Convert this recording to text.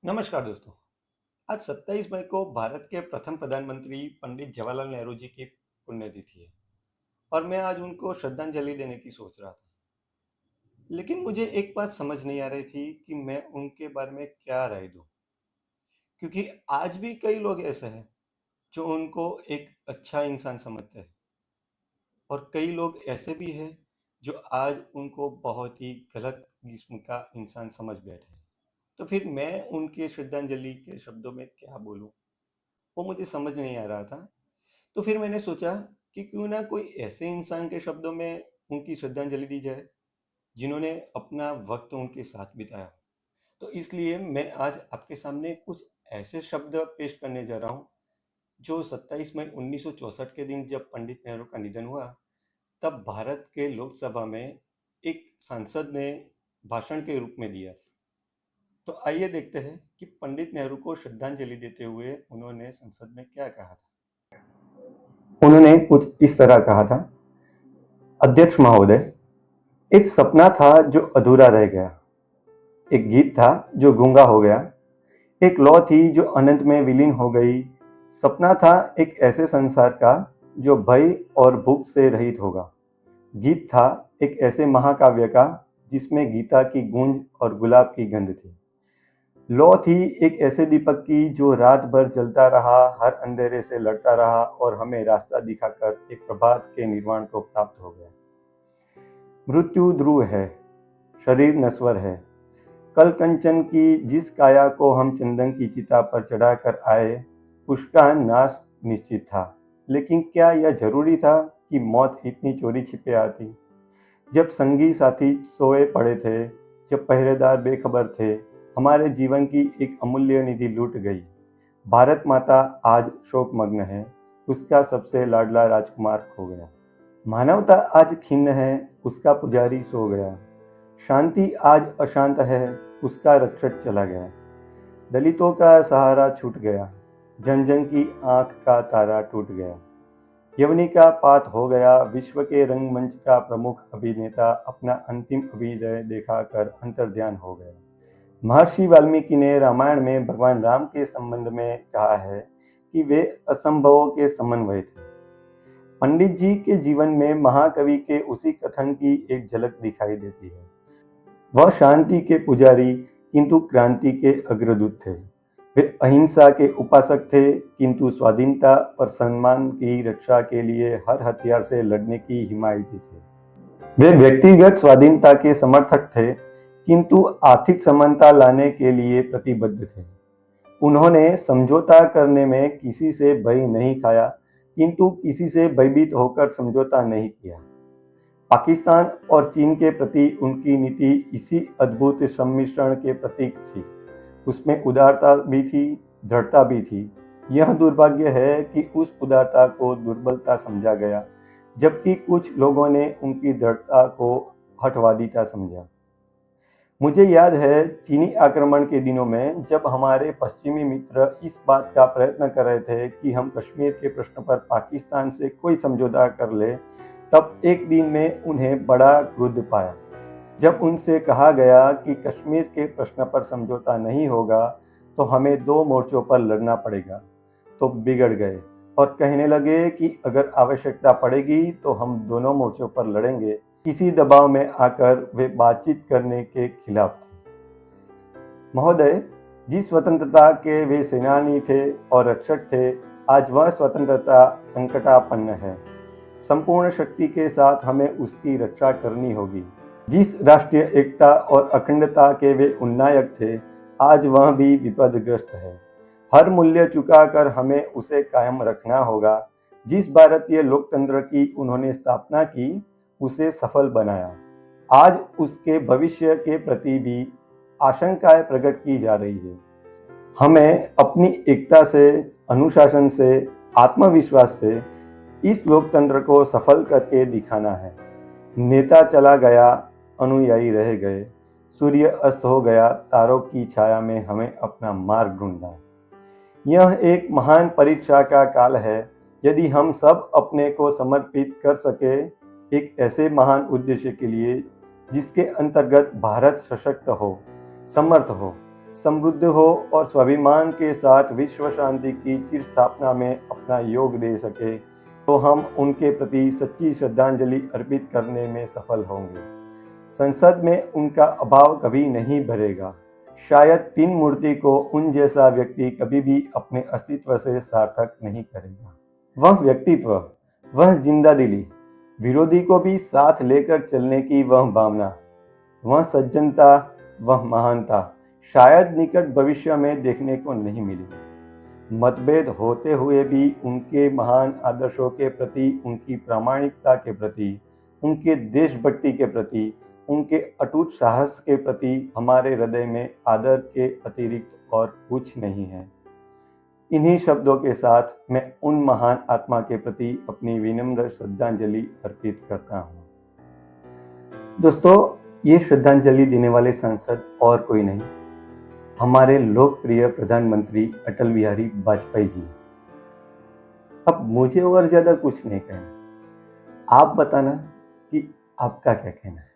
नमस्कार दोस्तों। आज 27 मई को भारत के प्रथम प्रधानमंत्री पंडित जवाहरलाल नेहरू जी की पुण्यतिथि है और मैं आज उनको श्रद्धांजलि देने की सोच रहा था। लेकिन मुझे एक बात समझ नहीं आ रही थी कि मैं उनके बारे में क्या राय दूं, क्योंकि आज भी कई लोग ऐसे हैं जो उनको एक अच्छा इंसान समझते हैं और कई लोग ऐसे भी हैं जो आज उनको बहुत ही गलत किस्म का इंसान समझ बैठे हैं। तो फिर मैं उनके श्रद्धांजलि के शब्दों में क्या बोलूं, वो मुझे समझ नहीं आ रहा था। तो फिर मैंने सोचा कि क्यों ना कोई ऐसे इंसान के शब्दों में उनकी श्रद्धांजलि दी जाए जिन्होंने अपना वक्त उनके साथ बिताया। तो इसलिए मैं आज आपके सामने कुछ ऐसे शब्द पेश करने जा रहा हूँ जो 27 मई 1964 के दिन जब पंडित नेहरू का निधन हुआ, तब भारत के लोकसभा में एक सांसद ने भाषण के रूप में दिया। तो आइए देखते हैं कि पंडित नेहरू को श्रद्धांजलि देते हुए उन्होंने संसद में क्या कहा था। उन्होंने कुछ इस तरह कहा था। अध्यक्ष महोदय, एक सपना था जो अधूरा रह गया, एक गीत था जो गूंगा हो गया, एक लौ थी जो अनंत में विलीन हो गई। सपना था एक ऐसे संसार का जो भय और भूख से रहित होगा। गीत था एक ऐसे महाकाव्य का जिसमें गीता की गूंज और गुलाब की गंध थी। लौ थी एक ऐसे दीपक की जो रात भर जलता रहा, हर अंधेरे से लड़ता रहा और हमें रास्ता दिखाकर एक प्रभात के निर्वाण को प्राप्त हो गया। मृत्यु ध्रुव है, शरीर नश्वर है। कल कंचन की जिस काया को हम चंदन की चिता पर चढ़ाकर आए, उसका नाश निश्चित था। लेकिन क्या यह जरूरी था कि मौत इतनी चोरी छिपे आती? जब संगी साथी सोए पड़े थे, जब पहरेदार बेखबर थे, हमारे जीवन की एक अमूल्य निधि लूट गई। भारत माता आज शोकमग्न है, उसका सबसे लाडला राजकुमार खो गया। मानवता आज खिन्न है, उसका पुजारी सो गया। शांति आज अशांत है, उसका रक्षक चला गया। दलितों का सहारा छूट गया, जन जन की आंख का तारा टूट गया। यवनी का पात हो गया, विश्व के रंगमंच का प्रमुख अभिनेता अपना अंतिम अभिनय देखा कर अंतर्ध्यान हो गया। महर्षि वाल्मीकि ने रामायण में भगवान राम के संबंध में कहा है कि वे असंभवों के समन्वय थे। पंडित जी के जीवन में महाकवि के उसी कथन की एक झलक दिखाई देती है। वह शांति के पुजारी किंतु क्रांति के अग्रदूत थे। वे अहिंसा के उपासक थे किंतु स्वाधीनता और सम्मान की रक्षा के लिए हर हथियार से लड़ने की हिमायती थे। वे व्यक्तिगत स्वाधीनता के समर्थक थे किंतु आर्थिक समानता लाने के लिए प्रतिबद्ध थे। उन्होंने समझौता करने में किसी से भय नहीं खाया किंतु किसी से भयभीत होकर समझौता नहीं किया। पाकिस्तान और चीन के प्रति उनकी नीति इसी अद्भुत सम्मिश्रण के प्रतीक थी। उसमें उदारता भी थी, दृढ़ता भी थी। यह दुर्भाग्य है कि उस उदारता को दुर्बलता समझा गया, जबकि कुछ लोगों ने उनकी दृढ़ता को हठवादिता समझा। मुझे याद है चीनी आक्रमण के दिनों में जब हमारे पश्चिमी मित्र इस बात का प्रयत्न कर रहे थे कि हम कश्मीर के प्रश्न पर पाकिस्तान से कोई समझौता कर ले, तब एक दिन में उन्हें बड़ा क्रोध पाया। जब उनसे कहा गया कि कश्मीर के प्रश्न पर समझौता नहीं होगा तो हमें दो मोर्चों पर लड़ना पड़ेगा, तो बिगड़ गए और कहने लगे कि अगर आवश्यकता पड़ेगी तो हम दोनों मोर्चों पर लड़ेंगे। किसी दबाव में आकर वे बातचीत करने के खिलाफ थे। महोदय, जिस स्वतंत्रता के वे सेनानी थे और रक्षक थे, आज वह स्वतंत्रता संकटापन्न है। संपूर्ण शक्ति के साथ हमें उसकी रक्षा करनी होगी। जिस राष्ट्रीय एकता और अखंडता के वे उन्नायक थे, आज वह भी विपदग्रस्त है। हर मूल्य चुकाकर हमें उसे कायम रखना होगा। जिस भारतीय लोकतंत्र की उन्होंने स्थापना की, उसे सफल बनाया। आज उसके भविष्य के प्रति भी आशंकाएं प्रकट की जा रही है। हमें अपनी एकता से, अनुशासन से, आत्मविश्वास से इस लोकतंत्र को सफल करके दिखाना है। नेता चला गया, अनुयायी रह गए। सूर्य अस्त हो गया, तारों की छाया में हमें अपना मार्ग ढूंढना है। यह एक महान परीक्षा का काल है। यदि हम सब अपने को समर्पित कर सके एक ऐसे महान उद्देश्य के लिए जिसके अंतर्गत भारत सशक्त हो, समर्थ हो, समृद्ध हो और स्वाभिमान के साथ विश्व शांति की चिर स्थापना में अपना योग दे सके, तो हम उनके प्रति सच्ची श्रद्धांजलि अर्पित करने में सफल होंगे। संसद में उनका अभाव कभी नहीं भरेगा। शायद तीन मूर्ति को उन जैसा व्यक्ति कभी भी अपने अस्तित्व से सार्थक नहीं करेगा। वह व्यक्तित्व, वह जिंदा दिली, विरोधी को भी साथ लेकर चलने की वह भावना, वह सज्जनता, वह महानता शायद निकट भविष्य में देखने को नहीं मिलेगी। मतभेद होते हुए भी उनके महान आदर्शों के प्रति, उनकी प्रामाणिकता के प्रति, उनके देशभक्ति के प्रति, उनके अटूट साहस के प्रति हमारे हृदय में आदर के अतिरिक्त और कुछ नहीं है। इन्हीं शब्दों के साथ मैं उन महान आत्मा के प्रति अपनी विनम्र श्रद्धांजलि अर्पित करता हूँ। दोस्तों, ये श्रद्धांजलि देने वाले सांसद और कोई नहीं, हमारे लोकप्रिय प्रधानमंत्री अटल बिहारी वाजपेयी जी। अब मुझे और ज्यादा कुछ नहीं कहना, आप बताना कि आपका क्या कहना है।